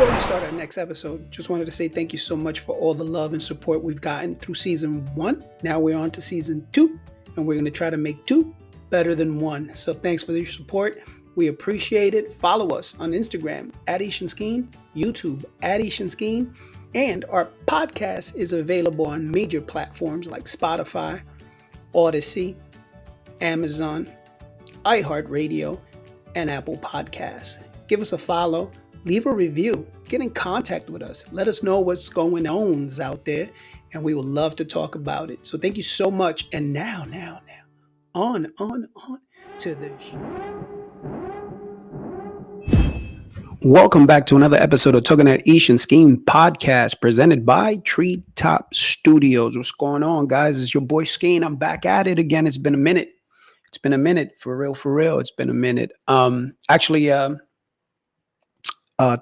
Before we start our next episode, just wanted to say thank you so much for all the love and support we've gotten through season 1. Now we're on to season 2, and we're going to try to make 2 better than 1. So thanks for your support. We appreciate it. Follow us on Instagram at Skeen, YouTube at Skeen, and our podcast is available on major platforms like Spotify, Odyssey, Amazon, iHeartRadio, and Apple Podcasts. Give us a follow, leave a review, get in contact with us. Let us know what's going on out there, and we would love to talk about it. So thank you so much. And now, on to the show. Welcome back to another episode of Talking at Skeen podcast presented by Treetop Studios. What's going on, guys? It's your boy Skeen. I'm back at it again. It's been a minute. For real. It's been a minute.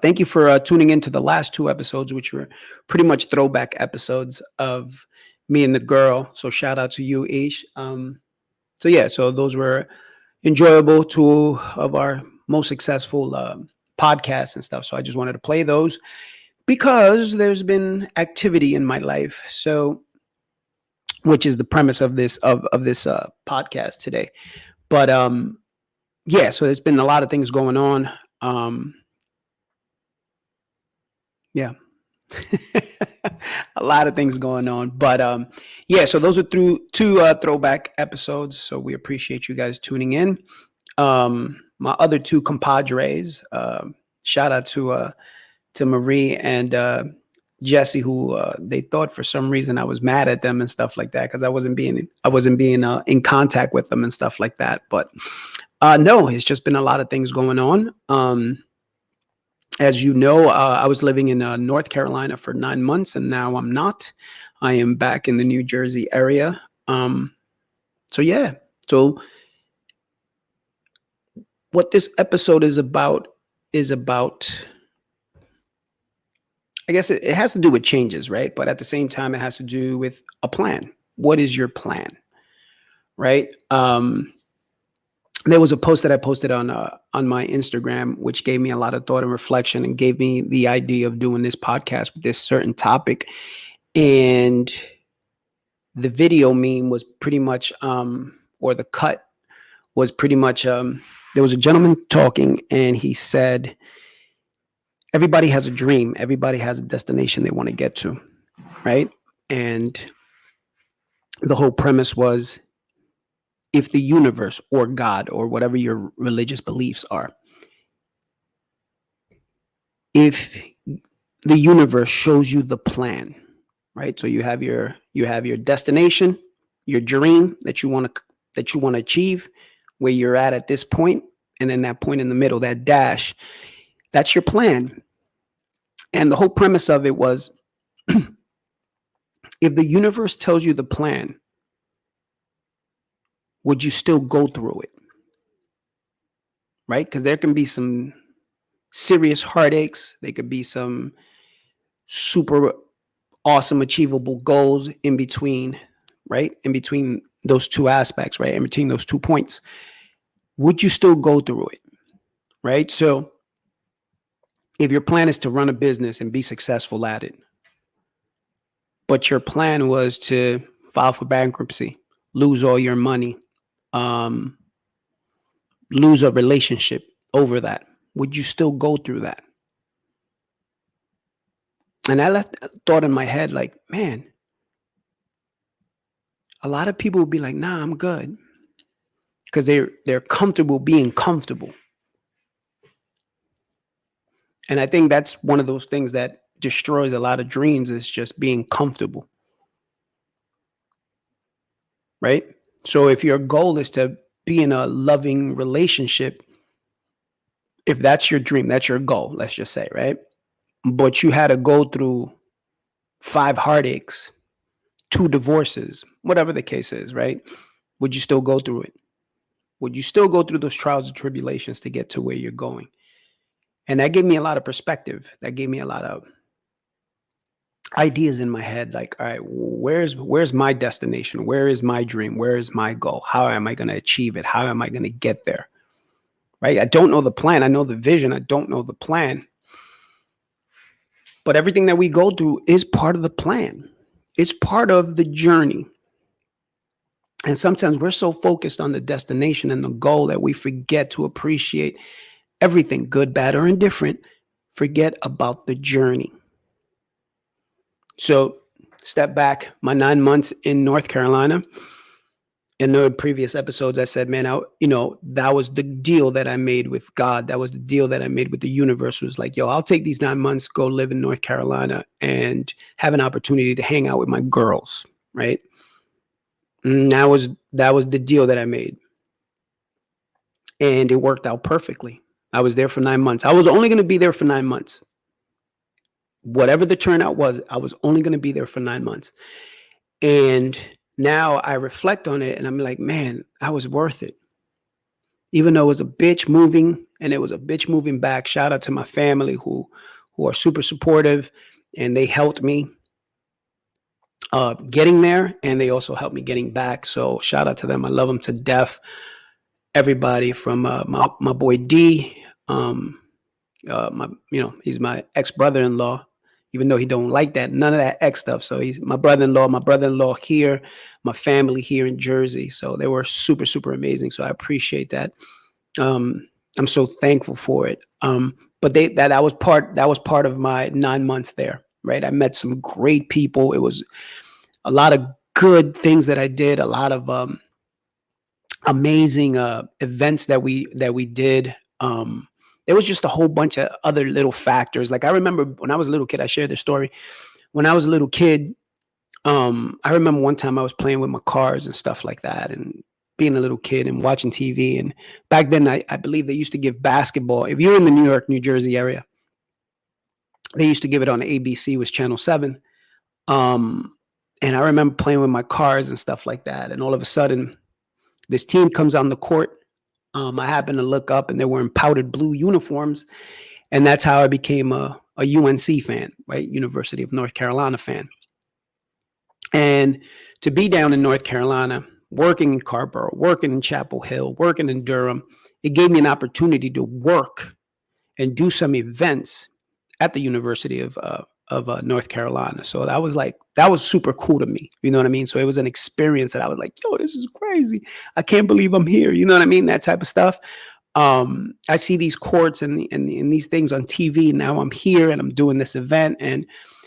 Thank you for tuning into the last 2 episodes, which were pretty much throwback episodes of me and the girl. So shout out to you, Ish. So those were enjoyable, 2 of our most successful podcasts and stuff. So I just wanted to play those because there's been activity in my life. So, which is the premise of this podcast today. But so there's been a lot of things going on. A lot of things going on. But so those are 2 throwback episodes. So we appreciate you guys tuning in. My other 2 compadres, shout out to Marie and Jesse, who they thought for some reason I was mad at them and stuff like that because I wasn't being in contact with them and stuff like that. But no, it's just been a lot of things going on. As you know, I was living in North Carolina for 9 months, and now I'm not. I am back in the New Jersey area. So what this episode is about, I guess it has to do with changes, right? But at the same time, it has to do with a plan. What is your plan, right? There was a post that I posted on my Instagram, which gave me a lot of thought and reflection and gave me the idea of doing this podcast with this certain topic. And the video meme was pretty much, or the cut was pretty much, there was a gentleman talking and he said, everybody has a dream. Everybody has a destination they want to get to, right? And the whole premise was, if the universe or God or whatever your religious beliefs are, if the universe shows you the plan, right? So you have your destination, your dream that you want to achieve, where you're at this point, and then that point in the middle, that dash, that's your plan. And the whole premise of it was, if the universe tells you the plan, would you still go through it? Right? Because there can be some serious heartaches. There could be some super awesome achievable goals in between, right? In between those 2 aspects, right? In between those 2 points. Would you still go through it? Right? So if your plan is to run a business and be successful at it, but your plan was to file for bankruptcy, lose all your money, lose a relationship over that, would you still go through that? And I left that thought in my head like, man, a lot of people would be like, nah, I'm good. Because they're comfortable being comfortable. And I think that's one of those things that destroys a lot of dreams, is just being comfortable. Right? So if your goal is to be in a loving relationship, if that's your dream, that's your goal, let's just say, right? But you had to go through 5 heartaches, 2 divorces, whatever the case is, right? Would you still go through it? Would you still go through those trials and tribulations to get to where you're going? And that gave me a lot of perspective. That gave me a lot of ideas in my head. Like, all right, where's my destination? Where is my dream? Where is my goal? How am I going to achieve it? How am I going to get there? Right? I don't know the plan. I know the vision. I don't know the plan. But everything that we go through is part of the plan. It's part of the journey. And sometimes we're so focused on the destination and the goal that we forget to appreciate everything, good, bad, or indifferent. Forget about the journey. So, step back, my 9 months in North Carolina. In the previous episodes, I said, man, that was the deal that I made with God. That was the deal that I made with the universe. Was like, yo, I'll take these 9 months, go live in North Carolina and have an opportunity to hang out with my girls, right? And that was the deal that I made. And it worked out perfectly. I was there for 9 months. I was only going to be there for 9 months. Whatever the turnout was, I was only going to be there for 9 months. And now I reflect on it and I'm like, man, I was worth it. Even though it was a bitch moving and it was a bitch moving back. Shout out to my family who are super supportive, and they helped me getting there, and they also helped me getting back. So shout out to them. I love them to death. Everybody from my boy D, he's my ex brother-in-law, even though he don't like that, none of that ex stuff. So he's my brother-in-law here, my family here in Jersey. So they were super, super amazing. So I appreciate that. I'm so thankful for it. But that was part of my 9 months there, right? I met some great people. It was a lot of good things that I did, a lot of amazing events that we did. There was just a whole bunch of other little factors. Like I remember when I was a little kid, I shared this story. When I was a little kid, I remember one time I was playing with my cars and stuff like that, and being a little kid and watching TV. And back then, I believe they used to give basketball. If you're in the New York, New Jersey area, they used to give it on ABC, was Channel 7. And I remember playing with my cars and stuff like that. And all of a sudden, this team comes on the court. I happened to look up and they were in powdered blue uniforms. And that's how I became a UNC fan, right? University of North Carolina fan. And to be down in North Carolina, working in Carrboro, working in Chapel Hill, working in Durham, it gave me an opportunity to work and do some events at the University of North Carolina. So that was super cool to me. You know what I mean? So it was an experience that I was like, yo, this is crazy. I can't believe I'm here. You know what I mean? That type of stuff. I see these courts and these things on TV. Now I'm here and I'm doing this event. And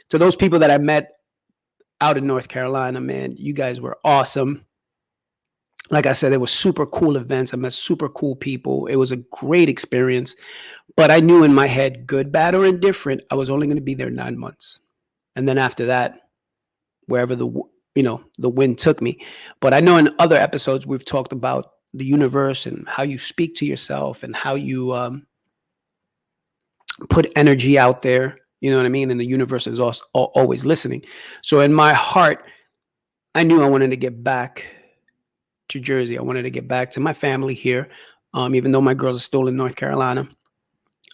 to those people that I met out in North Carolina, man, you guys were awesome. Like I said, it was super cool events. I met super cool people. It was a great experience. But I knew in my head, good, bad, or indifferent, I was only going to be there 9 months. And then after that, wherever the wind took me. But I know in other episodes, we've talked about the universe and how you speak to yourself and how you put energy out there. You know what I mean? And the universe is also always listening. So in my heart, I knew I wanted to get back to Jersey. I wanted to get back to my family here. Even though my girls are still in North Carolina.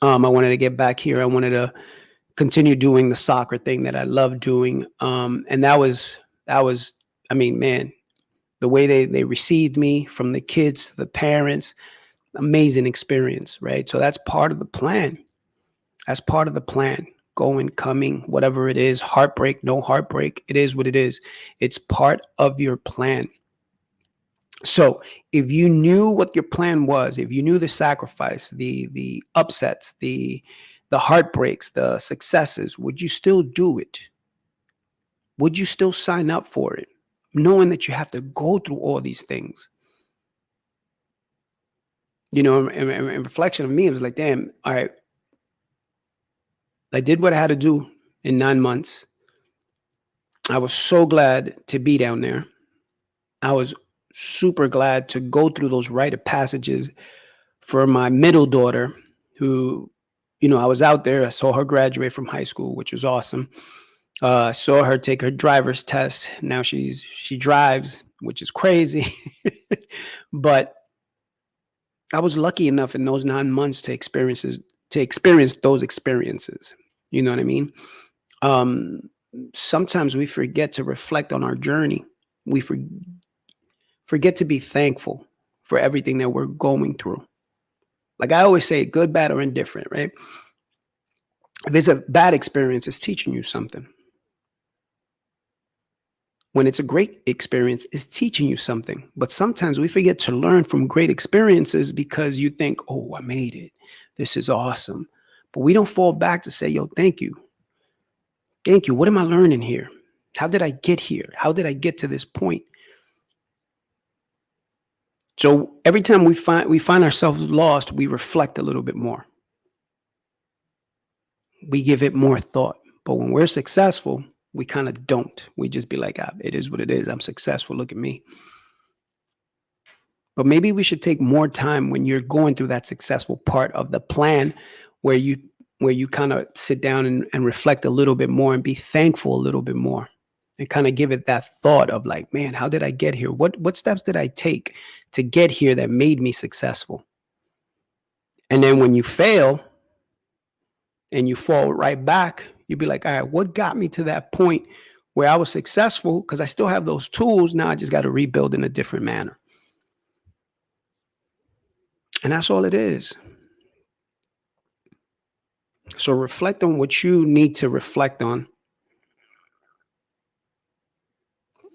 I wanted to get back here. I wanted to continue doing the soccer thing that I love doing. And that was, I mean, man, the way they received me, from the kids to the parents, amazing experience, right? So that's part of the plan. That's part of the plan. Going, coming, whatever it is, heartbreak, no heartbreak, it is what it is. It's part of your plan. So if you knew what your plan was, if you knew the sacrifice, the upsets, the heartbreaks, the successes, would you still do it? Would you still sign up for it, knowing that you have to go through all these things? You know, in reflection of me, it was like, damn, all right, I did what I had to do in 9 months. I was so glad to be down there. I was super glad to go through those rite of passages for my middle daughter, who, I was out there. I saw her graduate from high school, which was awesome. Saw her take her driver's test. Now she drives, which is crazy. But I was lucky enough in those 9 months to experience those experiences. You know what I mean? Sometimes we forget to reflect on our journey. We forget to be thankful for everything that we're going through. Like I always say, good, bad, or indifferent, right? If it's a bad experience, it's teaching you something. When it's a great experience, it's teaching you something. But sometimes we forget to learn from great experiences because you think, oh, I made it. This is awesome. But we don't fall back to say, yo, thank you. Thank you. What am I learning here? How did I get here? How did I get to this point? So every time we find ourselves lost, we reflect a little bit more. We give it more thought. But when we're successful, we kind of don't. We just be like, it is what it is. I'm successful. Look at me. But maybe we should take more time when you're going through that successful part of the plan where you kind of sit down and reflect a little bit more and be thankful a little bit more and kind of give it that thought of like, man, how did I get here? What steps did I take to get here that made me successful? And then when you fail and you fall right back, you'd be like, all right, what got me to that point where I was successful? Because I still have those tools. Now I just got to rebuild in a different manner. And that's all it is. So reflect on what you need to reflect on.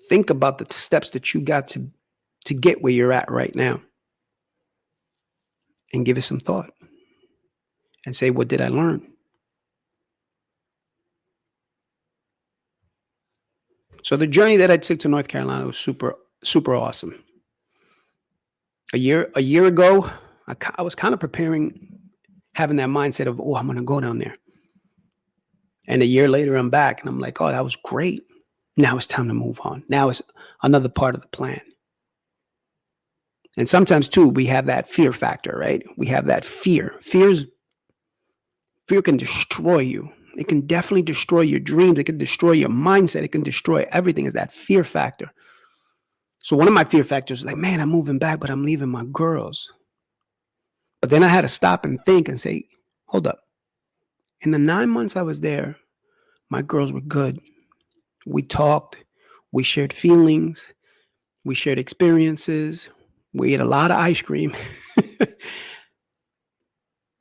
Think about the steps that you got to get where you're at right now. And give it some thought. And say, what did I learn? So the journey that I took to North Carolina was super, super awesome. A year ago, I was kind of preparing, having that mindset of, oh, I'm going to go down there. And a year later, I'm back and I'm like, oh, that was great. Now it's time to move on. Now it's another part of the plan. And sometimes, too, we have that fear factor, right? We have that fear. Fear can destroy you. It can definitely destroy your dreams. It can destroy your mindset. It can destroy everything. Is that fear factor. So one of my fear factors is like, man, I'm moving back, but I'm leaving my girls. But then I had to stop and think and say, hold up. In the 9 months I was there, my girls were good. We talked. We shared feelings. We shared experiences. We ate a lot of ice cream.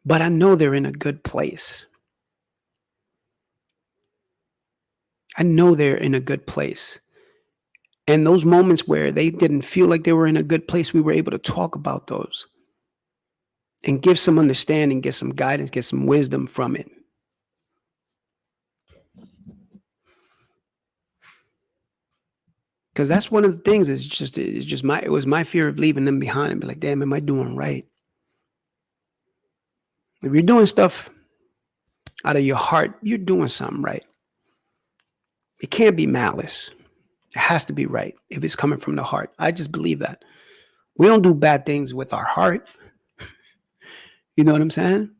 But I know they're in a good place. I know they're in a good place. And those moments where they didn't feel like they were in a good place, we were able to talk about those and give some understanding, get some guidance, get some wisdom from it. Because that's one of the things. It was my fear of leaving them behind and be like, damn, am I doing right? If you're doing stuff out of your heart, you're doing something right. It can't be malice. It has to be right if it's coming from the heart. I just believe that. We don't do bad things with our heart. You know what I'm saying?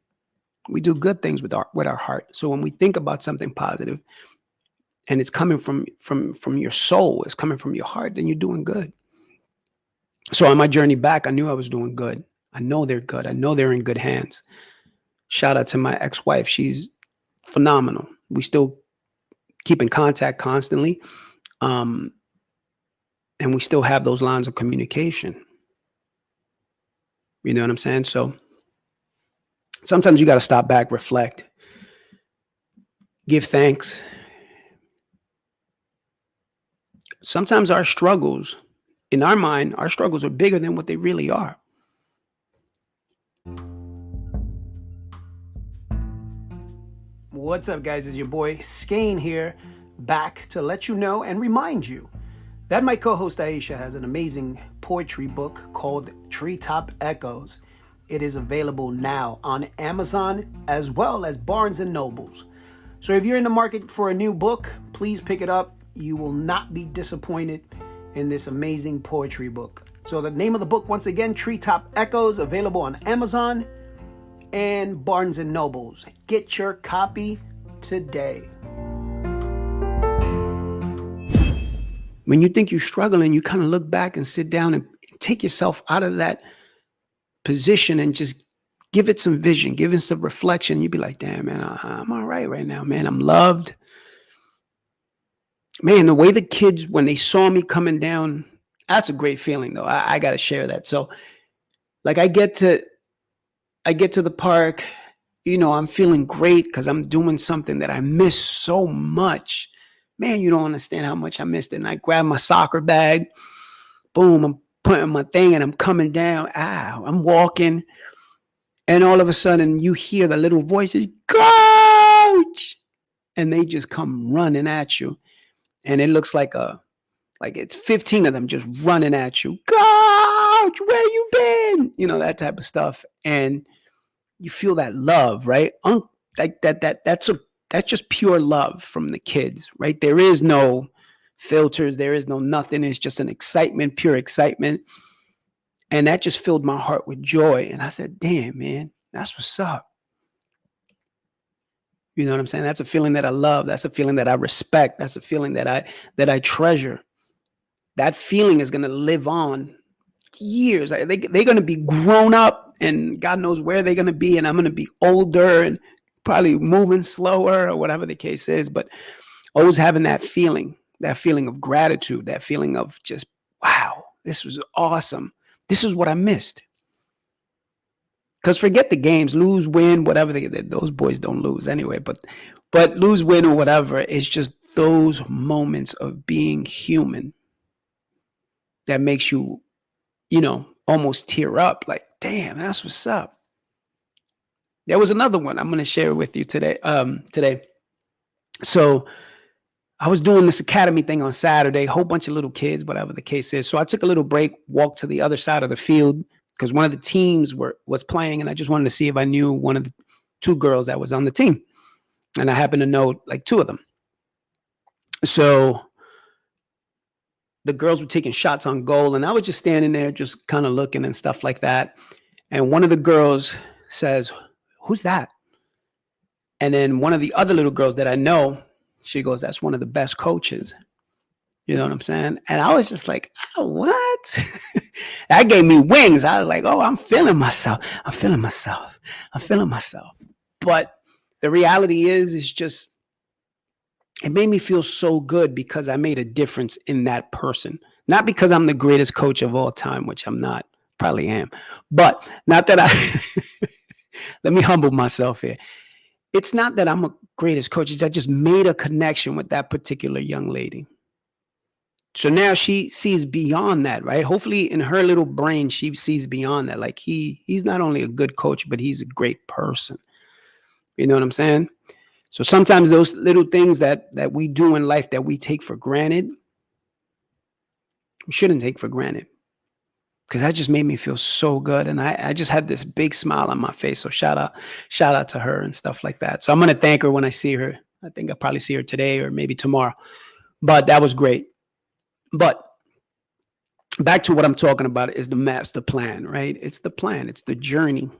We do good things with our heart. So when we think about something positive and it's coming from your soul, it's coming from your heart, then you're doing good. So on my journey back, I knew I was doing good. I know they're good. I know they're in good hands. Shout out to my ex-wife. She's phenomenal. We still keep in contact constantly. And we still have those lines of communication. You know what I'm saying? So sometimes you got to stop back, reflect, give thanks. Sometimes our struggles, in our mind, our struggles are bigger than what they really are. What's up, guys? It's your boy Skeen here, back to let you know and remind you that my co-host Aisha has an amazing poetry book called Treetop Echoes. It is available now on Amazon as well as Barnes and Nobles. So if you're in the market for a new book, please pick it up. You will not be disappointed in this amazing poetry book. So the name of the book, once again, Treetop Echoes, available on Amazon and Barnes and Nobles. Get your copy today. When you think you're struggling, you kind of look back and sit down and take yourself out of that position and just give it some vision, give it some reflection. You'd be like, damn, man, I'm all right now, man. I'm loved. Man, the way the kids, when they saw me coming down, that's a great feeling, though. I got to share that. So, like, I get to the park I'm feeling great because I'm doing something that I miss so much. Man, you don't understand how much I missed it. And I grab my soccer bag, boom, I'm putting my thing and I'm coming down. I'm walking. And all of a sudden you hear the little voices, coach. And they just come running at you. And it looks like it's 15 of them just running at you. Coach, where you been? That type of stuff. And you feel that love, right? Like that's just pure love from the kids, right? There is no filters, there is no nothing. It's just an excitement, pure excitement. And that just filled my heart with joy. And I said, damn, man, that's what's up. You know what I'm saying? That's a feeling that I love. That's a feeling that I respect. That's a feeling that I treasure. That feeling is gonna live on years. They're gonna be grown up, and God knows where they're gonna be, and I'm gonna be older and probably moving slower or whatever the case is. But always having that feeling of gratitude, that feeling of just, wow, this was awesome. This is what I missed. Because forget the games, lose, win, whatever those boys don't lose anyway. But lose, win, or whatever, it's just those moments of being human that makes you, almost tear up. Like, damn, that's what's up. There was another one I'm going to share with you today. So I was doing this academy thing on Saturday, whole bunch of little kids, whatever the case is. So I took a little break, walked to the other side of the field because one of the teams was playing, and I just wanted to see if I knew one of the two girls that was on the team. And I happened to know like two of them. So the girls were taking shots on goal, and I was just standing there just kind of looking and stuff like that. And one of the girls says, "Who's that?" And then one of the other little girls that I know, she goes, "That's one of the best coaches." You know what I'm saying? And I was just like, oh, what? That gave me wings. I was like, oh, I'm feeling myself. But the reality is just, it made me feel so good because I made a difference in that person. Not because I'm the greatest coach of all time, which I'm not, probably am. But not that let me humble myself here. It's not that I'm a greatest coach. It's I just made a connection with that particular young lady. So now she sees beyond that, right? Hopefully in her little brain, she sees beyond that. Like he's not only a good coach, but he's a great person. You know what I'm saying? So sometimes those little things that we do in life that we take for granted, we shouldn't take for granted. Because that just made me feel so good. And I just had this big smile on my face. So shout out to her and stuff like that. So I'm going to thank her when I see her. I think I'll probably see her today or maybe tomorrow. But that was great. But back to what I'm talking about is the master plan, right? It's the plan. It's the journey.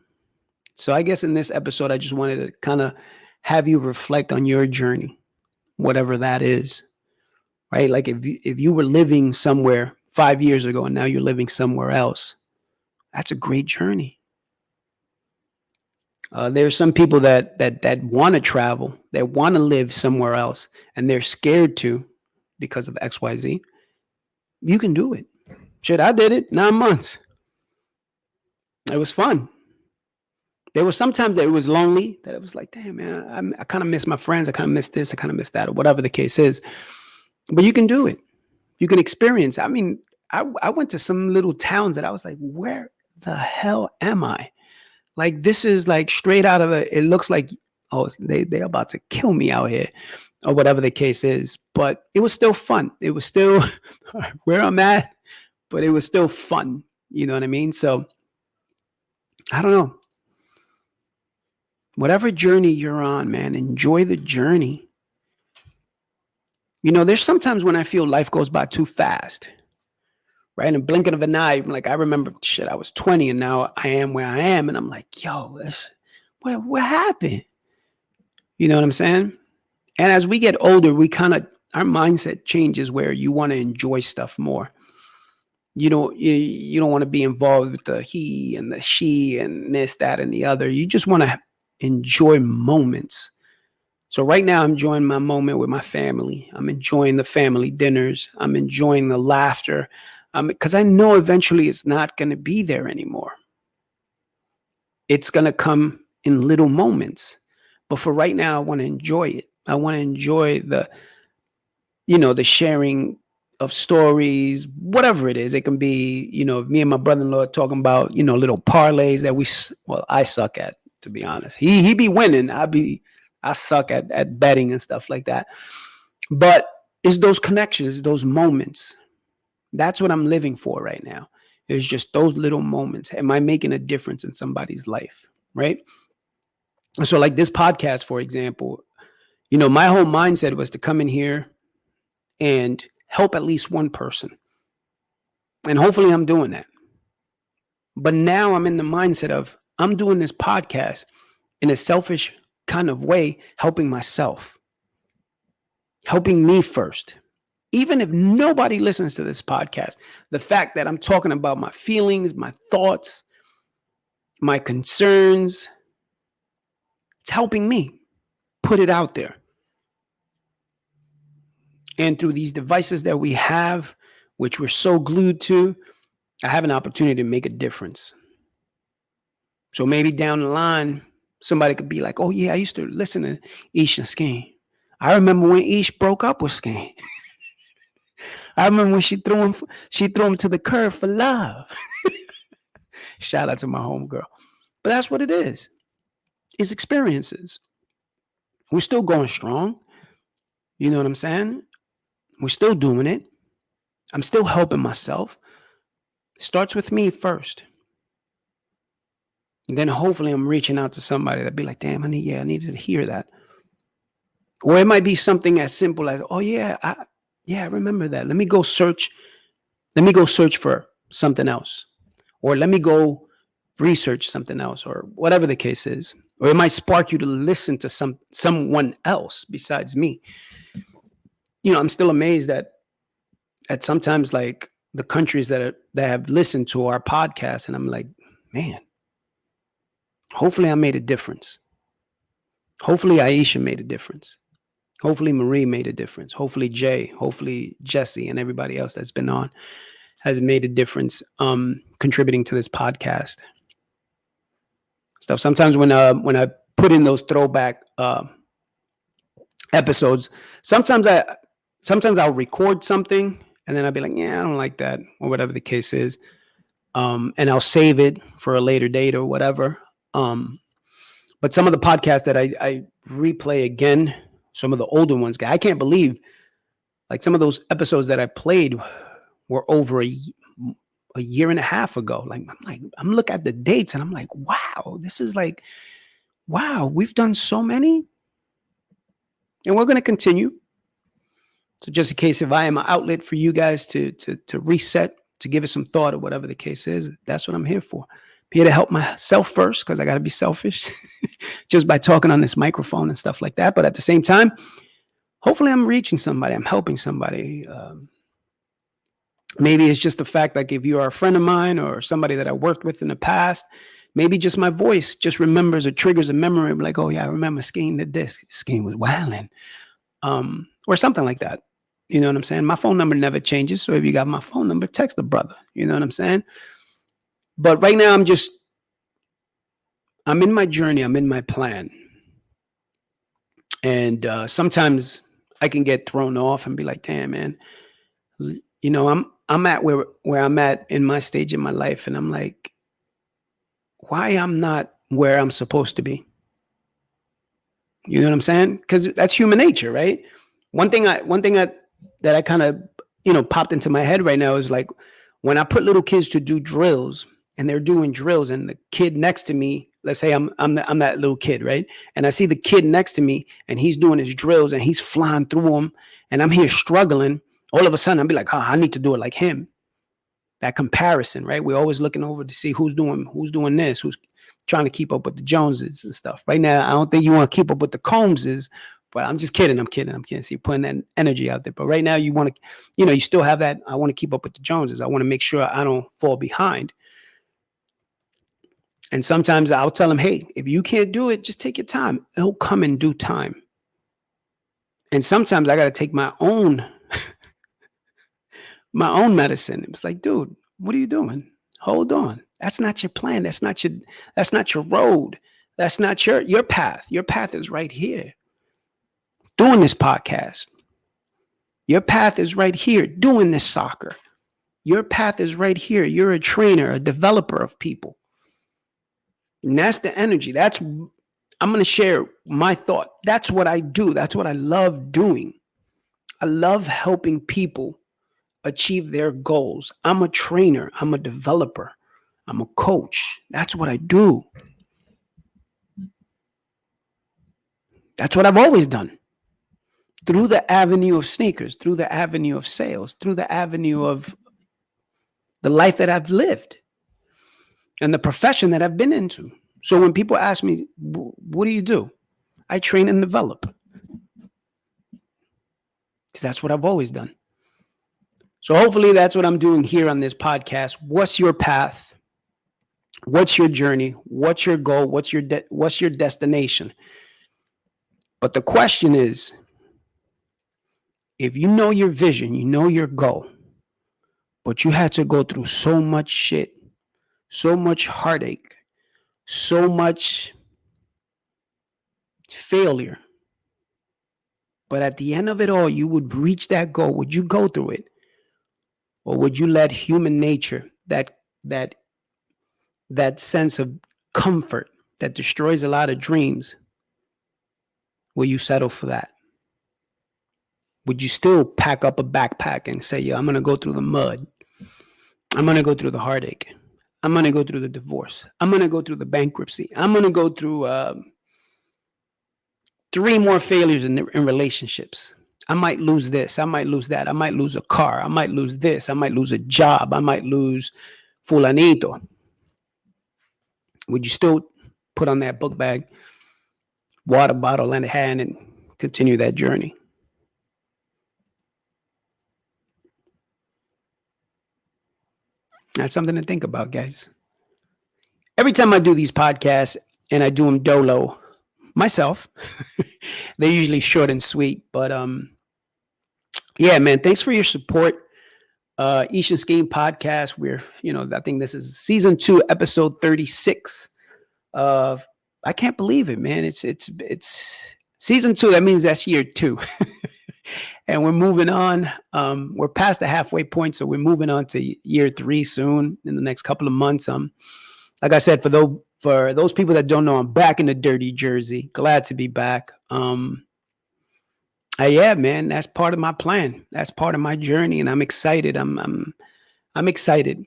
So I guess in this episode, I just wanted to kind of have you reflect on your journey, whatever that is, right? Like if you were living somewhere 5 years ago and now you're living somewhere else, that's a great journey. There's some people that want to travel, that want to live somewhere else, and they're scared to because of XYZ. You can do it. Shit, I did it 9 months. It was fun. There was sometimes that it was lonely, that it was like, damn, man, I kind of miss my friends. I kind of miss this. I kind of miss that, or whatever the case is. But you can do it. You can experience. I mean, I went to some little towns that I was like, where the hell am I? Like, this is like straight out of it looks like, oh, they're about to kill me out here, or whatever the case is. But it was still fun. It was still where I'm at, but it was still fun. You know what I mean? So I don't know. Whatever journey you're on, man, enjoy the journey. There's sometimes when I feel life goes by too fast, right? In a blinking of an eye, like I remember, shit, I was 20 and now I am where I am. And I'm like, yo, what happened? You know what I'm saying? And as we get older, our mindset changes where you want to enjoy stuff more. You don't want to be involved with the he and the she and this, that, and the other. You just want to enjoy moments. So right now I'm enjoying my moment with my family. I'm enjoying the family dinners. I'm enjoying the laughter. Because I know eventually it's not going to be there anymore. It's going to come in little moments. But for right now, I want to enjoy it. I want to enjoy the sharing of stories, whatever it is. It can be, me and my brother-in-law talking about, little parlays that I suck at, to be honest. He be winning. I suck at betting and stuff like that. But it's those connections, those moments. That's what I'm living for right now. It's just those little moments. Am I making a difference in somebody's life? Right. So like this podcast, for example, my whole mindset was to come in here and help at least one person. And hopefully I'm doing that. But now I'm in the mindset of I'm doing this podcast in a selfish kind of way, helping myself, helping me first. Even if nobody listens to this podcast, the fact that I'm talking about my feelings, my thoughts, my concerns, it's helping me put it out there. And through these devices that we have, which we're so glued to, I have an opportunity to make a difference. So maybe down the line, somebody could be like, oh yeah, I used to listen to Ish and Skeen. I remember when Ish broke up with Skeen. I remember when she threw him to the curb for love. Shout out to my homegirl. But that's what it is. It's experiences. We're still going strong. You know what I'm saying? We're still doing it. I'm still helping myself. It starts with me first. And then hopefully I'm reaching out to somebody that'd be like, damn, I needed to hear that. Or it might be something as simple as, oh yeah, I remember that. Let me go search for something else. Or let me go research something else, or whatever the case is. Or it might spark you to listen to someone else besides me. I'm still amazed at sometimes like the countries that have listened to our podcast, and I'm like, man, hopefully I made a difference. Hopefully Aisha made a difference. Hopefully Marie made a difference. Hopefully Jay, hopefully Jesse, and everybody else that's been on has made a difference contributing to this podcast stuff. Sometimes when I put in those throwback episodes, sometimes I'll record something and then I'll be like, yeah, I don't like that, or whatever the case is. And I'll save it for a later date or whatever. But some of the podcasts that I replay again, some of the older ones, I can't believe like some of those episodes that I played were over a year and a half ago. I'm looking at the dates and I'm like, wow, this is like, wow, we've done so many. And we're going to continue. So just in case if I am an outlet for you guys to reset, to give it some thought or whatever the case is, that's what I'm here for. I'm here to help myself first, because I got to be selfish just by talking on this microphone and stuff like that. But at the same time, hopefully I'm reaching somebody. I'm helping somebody. Maybe it's just the fact like if you are a friend of mine or somebody that I worked with in the past, maybe just my voice just remembers or triggers a memory of like, oh yeah, I remember Skeen did this. Skeen was wilding. Or something like that. You know what I'm saying? My phone number never changes. So if you got my phone number, text the brother. You know what I'm saying? But right now I'm in my journey. I'm in my plan. And sometimes I can get thrown off and be like, damn, man, I'm at where I'm at in my stage in my life. And I'm like, why I'm not where I'm supposed to be? You know what I'm saying? Because that's human nature, right? One thing that I kind of, popped into my head right now is like when I put little kids to do drills and they're doing drills and the kid next to me, let's say I'm that little kid, right? And I see the kid next to me and he's doing his drills and he's flying through them and I'm here struggling. All of a sudden I'll be like, oh, I need to do it like him. That comparison, right? We're always looking over to see who's doing this, who's trying to keep up with the Joneses and stuff. Right now, I don't think you want to keep up with the Combses, but I'm just kidding. I'm kidding. See, putting that energy out there. But right now you want to, you still have that. I want to keep up with the Joneses. I want to make sure I don't fall behind. And sometimes I'll tell them, hey, if you can't do it, just take your time. It'll come in due time. And sometimes I got to take my own medicine. It's like, dude, what are you doing? Hold on. That's not your plan. That's not your road. That's not your path. Your path is right here, doing this podcast. Your path is right here, doing this soccer. Your path is right here. You're a trainer, a developer of people. And that's the energy. I'm going to share my thought. That's what I do. That's what I love doing. I love helping people achieve their goals. I'm a trainer. I'm a developer. I'm a coach. That's what I do. That's what I've always done. Through the avenue of sneakers, through the avenue of sales, through the avenue of the life that I've lived and the profession that I've been into. So when people ask me, what do you do? I train and develop. Because that's what I've always done. So hopefully that's what I'm doing here on this podcast. What's your path? What's your journey? What's your goal? What's your destination? But the question is, if you know your vision, you know your goal, but you had to go through so much shit, so much heartache, so much failure, but at the end of it all, you would reach that goal. Would you go through it? Or would you let human nature, that sense of comfort that destroys a lot of dreams, will you settle for that? Would you still pack up a backpack and say, yeah, I'm going to go through the mud. I'm going to go through the heartache. I'm going to go through the divorce. I'm going to go through the bankruptcy. I'm going to go through 3 more failures in relationships. I might lose this. I might lose that. I might lose a car. I might lose this. I might lose a job. I might lose fulanito. Would you still put on that book bag, water bottle in hand, and continue that journey? That's something to think about, guys. Every time I do these podcasts, and I do them dolo myself, they're usually short and sweet. But yeah, man, thanks for your support. Ish and Skeen podcast. I think this is season 2, episode 36. I can't believe it, man. It's season 2. That means that's year 2. And we're moving on. We're past the halfway point, so we're moving on to year 3 soon in the next couple of months. Like I said, for those people that don't know, I'm back in the dirty jersey. Glad to be back. Yeah, man, that's part of my plan. That's part of my journey, and I'm excited. I'm excited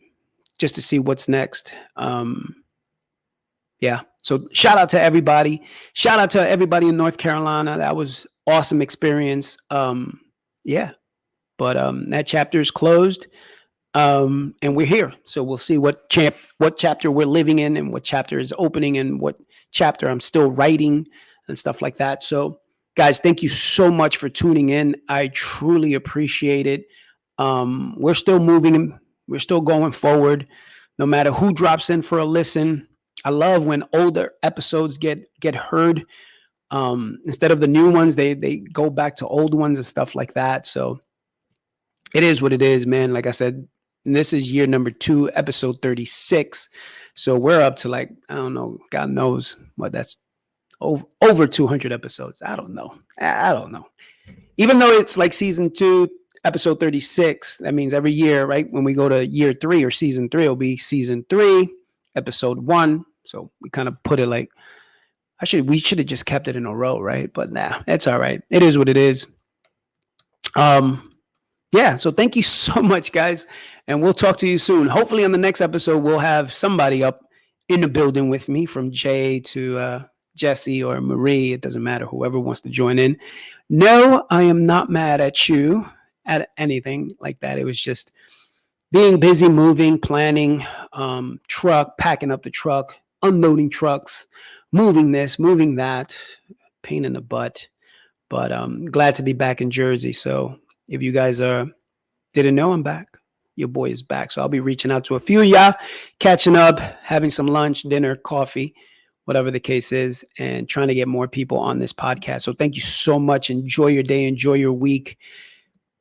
just to see what's next. Yeah. So shout out to everybody. Shout out to everybody in North Carolina. That was awesome experience. Yeah. But that chapter is closed. And we're here. So we'll see what chapter we're living in, and what chapter is opening, and what chapter I'm still writing, and stuff like that. So guys, thank you so much for tuning in. I truly appreciate it. We're still moving. We're still going forward, no matter who drops in for a listen. I love when older episodes get heard. Instead of the new ones, they go back to old ones and stuff like that. So it is what it is, man. Like I said, this is year number 2, episode 36. So we're up to, like, I don't know, God knows what that's over 200 episodes. I don't know. Even though it's like season 2, episode 36, that means every year, right? When we go to year 3 or season 3, it'll be season 3, episode 1. So we kind of put it like, we should have just kept it in a row, right? But nah, it's all right. It is what it is. Yeah, so thank you so much, guys, and we'll talk to you soon. Hopefully on the next episode, we'll have somebody up in the building with me, from Jay to Jesse or Marie. It doesn't matter, whoever wants to join in. No, I am not mad at you at anything like that. It was just being busy, moving, planning, packing up the truck, unloading trucks, moving this, moving that, pain in the butt. But glad to be back in Jersey. So if you guys didn't know, I'm back. Your boy is back. So I'll be reaching out to a few of y'all, catching up, having some lunch, dinner, coffee, whatever the case is, and trying to get more people on this podcast. So thank you so much. Enjoy your day. Enjoy your week.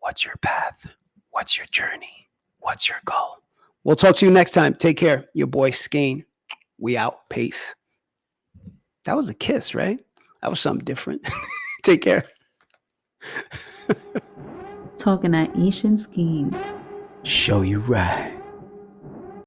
What's your path? What's your journey? What's your goal? We'll talk to you next time. Take care. Your boy Skeen. We out. Peace. That was a kiss, right? That was something different. Take care. Talking at Ish and Skeen. Show you right.